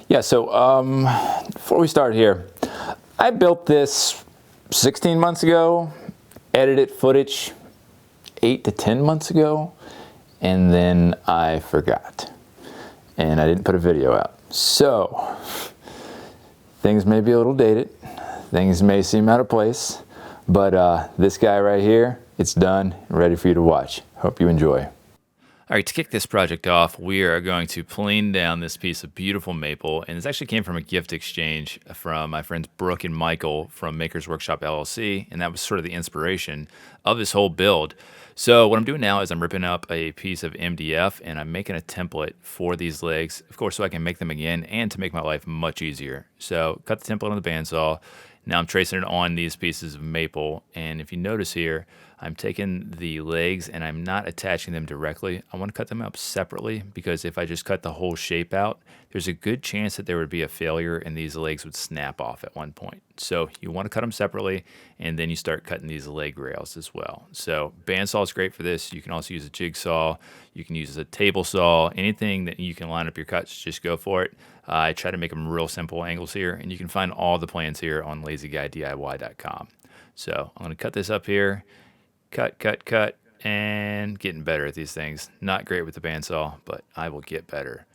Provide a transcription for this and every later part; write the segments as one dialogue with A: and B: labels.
A: Yeah, so before we start here, I built this 16 months ago, edited footage 8 to 10 months ago, and then I forgot. And I didn't put a video out. So, things may be a little dated, things may seem out of place, but this guy right here, it's done, ready for you to watch. Hope you enjoy.
B: All right, to kick this project off, we are going to plane down this piece of beautiful maple, and this actually came from a gift exchange from my friends Brooke and Michael from Makers Workshop LLC, and that was sort of the inspiration of this whole build. So what I'm doing now is I'm ripping up a piece of MDF, and I'm making a template for these legs, of course, so I can make them again and to make my life much easier. So cut the template on the bandsaw. Now I'm tracing it on these pieces of maple, and if you notice here, I'm taking the legs and I'm not attaching them directly. I want to cut them up separately because if I just cut the whole shape out, there's a good chance that there would be a failure and these legs would snap off at one point. So you want to cut them separately, and then you start cutting these leg rails as well. So bandsaw is great for this. You can also use a jigsaw. You can use a table saw. Anything that you can line up your cuts, just go for it. I try to make them real simple angles here, and you can find all the plans here on lazyguydiy.com. So I'm going to cut this up here. Cut, and getting better at these things. Not great with the bandsaw, but I will get better.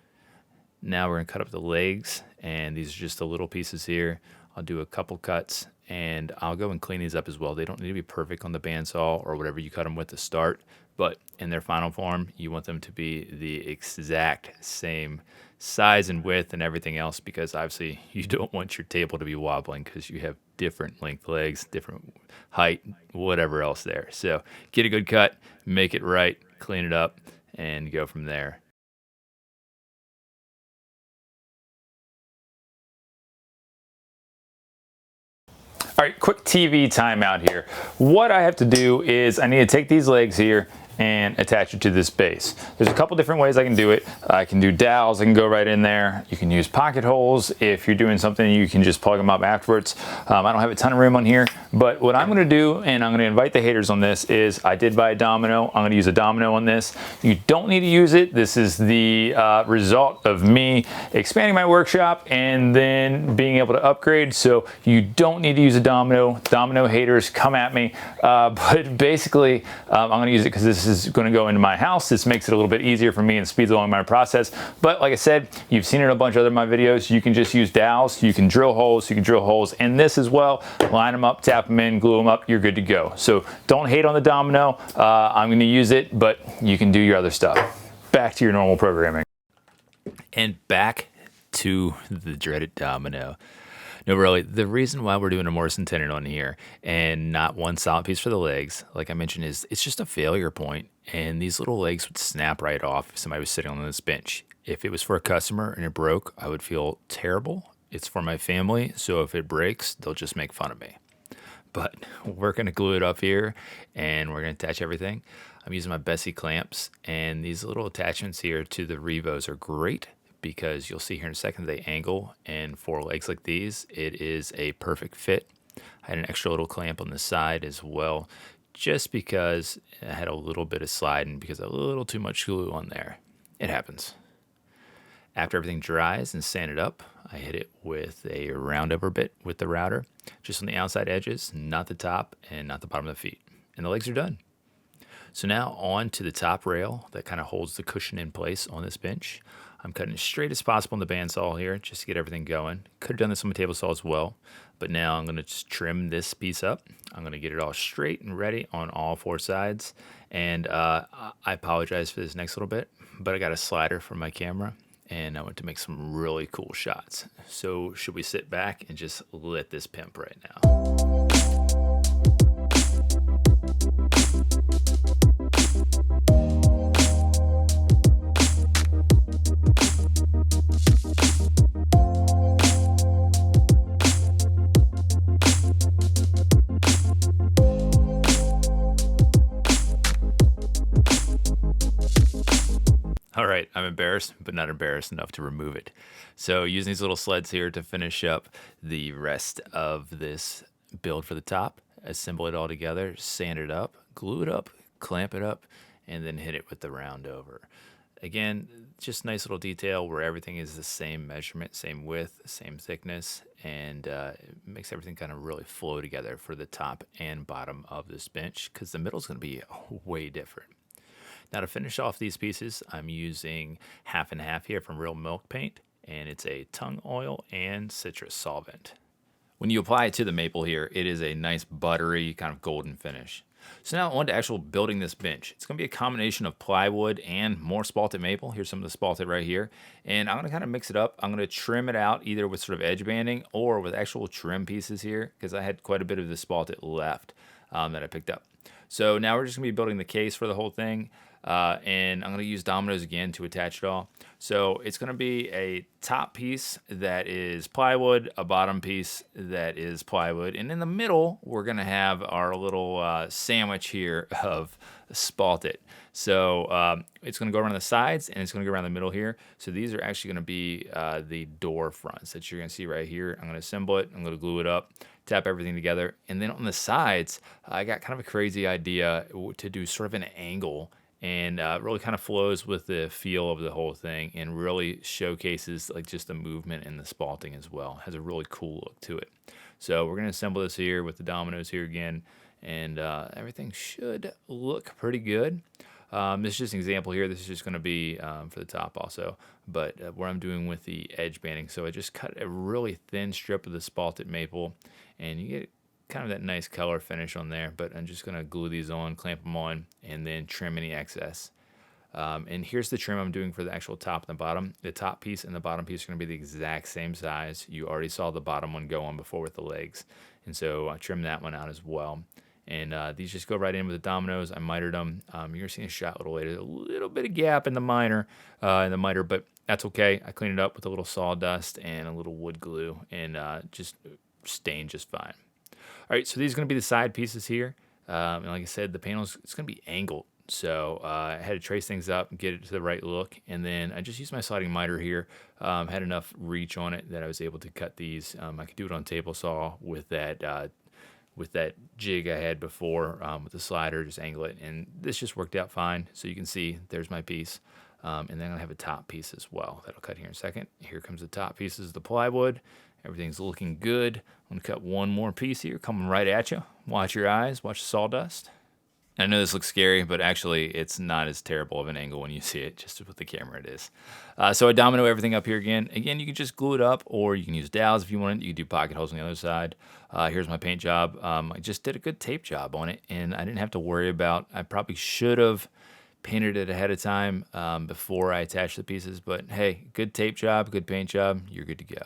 B: Now we're going to cut up the legs, and these are just the little pieces here. I'll do a couple cuts, and I'll go and clean these up as well. They don't need to be perfect on the bandsaw or whatever you cut them with to start, but in their final form, you want them to be the exact same size and width and everything else, because obviously you don't want your table to be wobbling because you have different length legs, different height, whatever else there. So get a good cut, make it right, clean it up, and go from there.
A: All right, quick TV timeout here. What I have to do is I need to take these legs here and attach it to this base. There's a couple different ways I can do it. I can do dowels, I can go right in there. You can use pocket holes. If you're doing something, you can just plug them up afterwards. I don't have a ton of room on here, but what I'm gonna do, and I'm gonna invite the haters on this, is I did buy a domino. I'm gonna use a domino on this. You don't need to use it. This is the result of me expanding my workshop and then being able to upgrade. So you don't need to use a domino. Domino haters, come at me. But basically, I'm gonna use it because this is going to go into my house. This makes it a little bit easier for me and speeds along my process. But like I said, you've seen it in a bunch of other of my videos. You can just use dowels. You can drill holes. You can drill holes in this as well. Line them up, tap them in, glue them up. You're good to go. So don't hate on the domino. I'm going to use it, but you can do your other stuff. Back to your normal programming.
B: And back to the dreaded domino. No, really, the reason why we're doing a Morrison tenon on here and not one solid piece for the legs, like I mentioned, is it's just a failure point, and these little legs would snap right off if somebody was sitting on this bench. If it was for a customer and it broke, I would feel terrible. It's for my family, so if it breaks, they'll just make fun of me. But we're going to glue it up here, and we're going to attach everything. I'm using my Bessie clamps, and these little attachments here to the Revos are great, because you'll see here in a second they angle, and for legs like these, it is a perfect fit. I had an extra little clamp on the side as well, just because I had a little bit of sliding because a little too much glue on there. It happens. After everything dries and sanded up, I hit it with a round over bit with the router, just on the outside edges, not the top and not the bottom of the feet. And the legs are done. So now on to the top rail that kind of holds the cushion in place on this bench. I'm cutting as straight as possible on the bandsaw here just to get everything going. Could have done this on my table saw as well, but now I'm going to just trim this piece up. I'm going to get it all straight and ready on all four sides. And I apologize for this next little bit, but I got a slider from my camera, and I went to make some really cool shots. So should we sit back and just let this pimp right now? All right, I'm embarrassed, but not embarrassed enough to remove it. So using these little sleds here to finish up the rest of this build for the top, assemble it all together, sand it up, glue it up, clamp it up, and then hit it with the round over. Again, just nice little detail where everything is the same measurement, same width, same thickness, and it makes everything kind of really flow together for the top and bottom of this bench, because the middle is going to be way different. Now to finish off these pieces, I'm using half and half here from Real Milk Paint, and it's a tung oil and citrus solvent. When you apply it to the maple here, it is a nice buttery kind of golden finish. So now on to actual building this bench. It's going to be a combination of plywood and more spalted maple. Here's some of the spalted right here. And I'm going to kind of mix it up. I'm going to trim it out either with sort of edge banding or with actual trim pieces here, because I had quite a bit of the spalted left that I picked up. So now we're just going to be building the case for the whole thing. And I'm going to use dominoes again to attach it all. So it's going to be a top piece that is plywood, a bottom piece that is plywood, and in the middle we're going to have our little sandwich here of spalted. So it's going to go around the sides and it's going to go around the middle here. So these are actually going to be the door fronts that you're going to see right here. I'm going to assemble it. I'm going to glue it up, tap everything together, and then on the sides I got kind of a crazy idea to do sort of an angle, and really kind of flows with the feel of the whole thing and really showcases like just the movement and the spalting as well. Has a really cool look to it. So we're going to assemble this here with the dominoes here again, and everything should look pretty good. This is just an example here. This is just going to be for the top also, but what I'm doing with the edge banding. So I just cut a really thin strip of the spalted maple, and you get kind of that nice color finish on there, but I'm just going to glue these on, clamp them on, and then trim any excess. And here's the trim I'm doing for the actual top and the bottom. The top piece and the bottom piece are going to be the exact same size. You already saw the bottom one go on before with the legs, and so I trimmed that one out as well. And these just go right in with the dominoes. I mitered them. You're going to see a shot a little later. A little bit of gap in the miter, but that's okay. I cleaned it up with a little sawdust and a little wood glue, and just stained just fine. All right, so these are going to be the side pieces here. And like I said, the panels, it's going to be angled. So I had to trace things up and get it to the right look. And then I just used my sliding miter here. Had enough reach on it that I was able to cut these. I could do it on table saw with that jig I had before with the slider, just angle it. And this just worked out fine. So you can see there's my piece. And then I'm going to have a top piece as well. That'll cut here in a second. Here comes the top pieces of the plywood. Everything's looking good. I'm going to cut one more piece here, coming right at you. Watch your eyes, watch the sawdust. I know this looks scary, but actually it's not as terrible of an angle when you see it, just with the camera it is. So I domino everything up here again. Again, you can just glue it up, or you can use dowels if you want it. You can do pocket holes on the other side. Here's my paint job. I just did a good tape job on it, and I didn't have to worry about, I probably should have painted it ahead of time before I attached the pieces, but hey, good tape job, good paint job, you're good to go.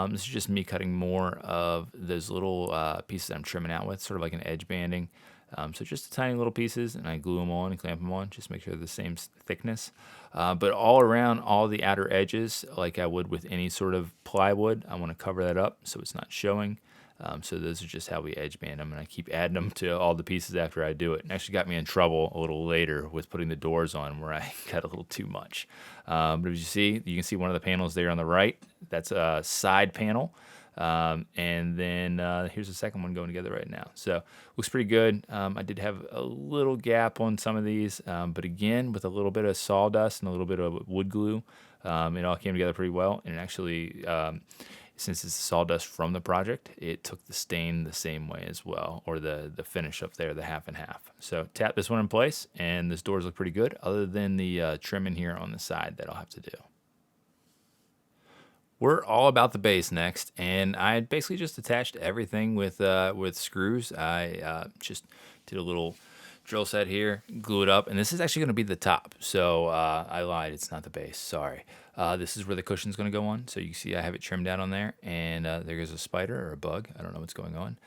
B: This is just me cutting more of those little pieces I'm trimming out with, sort of like an edge banding. So just tiny little pieces, and I glue them on and clamp them on, just make sure they're the same thickness. But all around all the outer edges, like I would with any sort of plywood, I want to cover that up so it's not showing. So those are just how we edge band them, and I keep adding them to all the pieces after I do it. It actually got me in trouble a little later with putting the doors on where I cut a little too much. But as you see, you can see one of the panels there on the right. That's a side panel. And then here's the second one going together right now. So looks pretty good. I did have a little gap on some of these, but again, with a little bit of sawdust and a little bit of wood glue, it all came together pretty well. And actually, since it's sawdust from the project, it took the stain the same way as well, or the finish up there, the half and half. So tap this one in place, and this doors look pretty good, other than the trimming here on the side that I'll have to do. We're all about the base next, and I basically just attached everything with screws. I just did a little drill set here, glue it up, and this is actually going to be the top. So I lied, it's not the base, sorry. This is where the cushion's going to go on. So you can see I have it trimmed out on there, and there goes a spider or a bug. I don't know what's going on.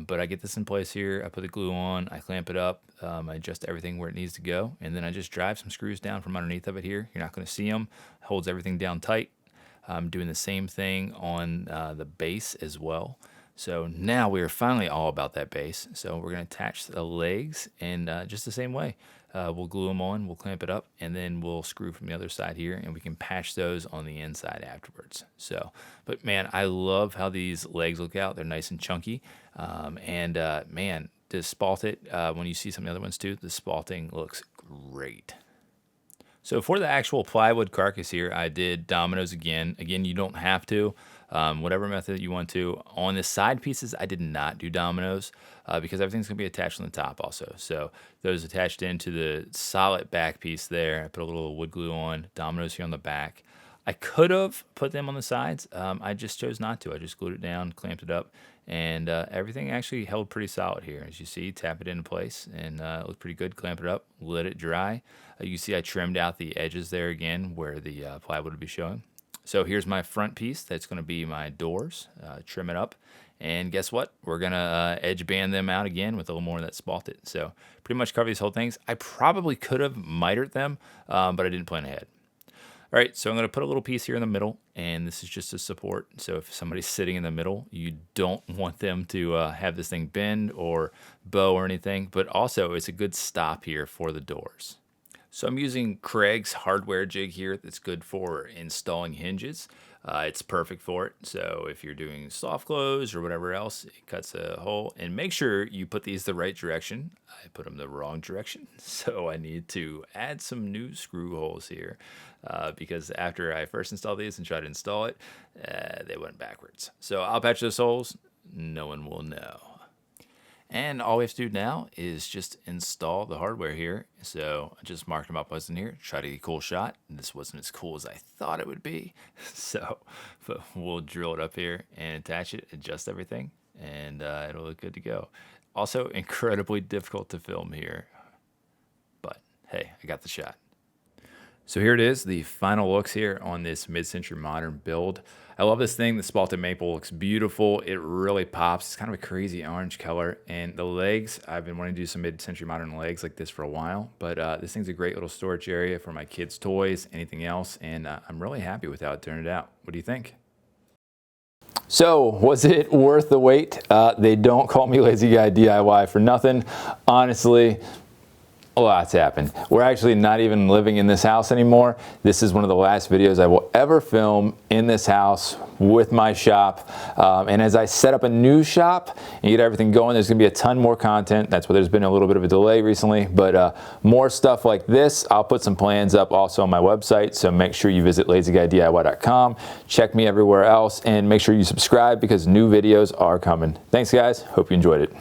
B: But I get this in place here. I put the glue on, I clamp it up, I adjust everything where it needs to go, and then I just drive some screws down from underneath of it here. You're not going to see them. Holds everything down tight. I'm doing the same thing on the base as well. So now we are finally all about that base. So we're going to attach the legs, and just the same way. We'll glue them on, we'll clamp it up, and then we'll screw from the other side here, and we can patch those on the inside afterwards. So, but man, I love how these legs look out. They're nice and chunky. Man, to spalt it, when you see some of the other ones too, the spalting looks great. So for the actual plywood carcass here, I did dominoes again. Again, you don't have to. Whatever method you want to. On the side pieces, I did not do dominoes because everything's going to be attached on the top also. So those attached into the solid back piece there. I put a little wood glue on, dominoes here on the back. I could have put them on the sides. I just chose not to. I just glued it down, clamped it up, and everything actually held pretty solid here. As you see, tap it into place, and it looked pretty good. Clamp it up, let it dry. You see I trimmed out the edges there again where the plywood would be showing. So here's my front piece. That's going to be my doors. Trim it up. And guess what? We're going to edge band them out again with a little more of that Spalted. So pretty much cover these whole things. I probably could have mitered them, but I didn't plan ahead. All right, so I'm going to put a little piece here in the middle, and this is just a support. So if somebody's sitting in the middle, you don't want them to have this thing bend or bow or anything, but also it's a good stop here for the doors. So I'm using Craig's hardware jig here that's good for installing hinges. It's perfect for it. So if you're doing soft close or whatever else, it cuts a hole. And make sure you put these the right direction. I put them the wrong direction. So I need to add some new screw holes here because after I first installed these and tried to install it, they went backwards. So I'll patch those holes. No one will know. And all we have to do now is just install the hardware here. So I just marked them up wasn't here, try to get a cool shot. This wasn't as cool as I thought it would be. So but we'll drill it up here and attach it, adjust everything, and it'll look good to go. Also incredibly difficult to film here, but hey, I got the shot. So here it is, the final looks here on this mid-century modern build. I love this thing. The Spalted maple looks beautiful. It really pops. It's kind of a crazy orange color. And the legs, I've been wanting to do some mid-century modern legs like this for a while. But this thing's a great little storage area for my kids' toys, anything else. And I'm really happy with how it turned out. What do you think?
A: So, was it worth the wait? They don't call me Lazy Guy DIY for nothing. Honestly, a lot's happened. We're actually not even living in this house anymore. This is one of the last videos I will ever film in this house with my shop. And as I set up a new shop and get everything going, there's gonna be a ton more content. That's why there's been a little bit of a delay recently, but more stuff like this. I'll put some plans up also on my website, so make sure you visit lazyguydiy.com. Check me everywhere else, and make sure you subscribe because new videos are coming. Thanks guys, hope you enjoyed it.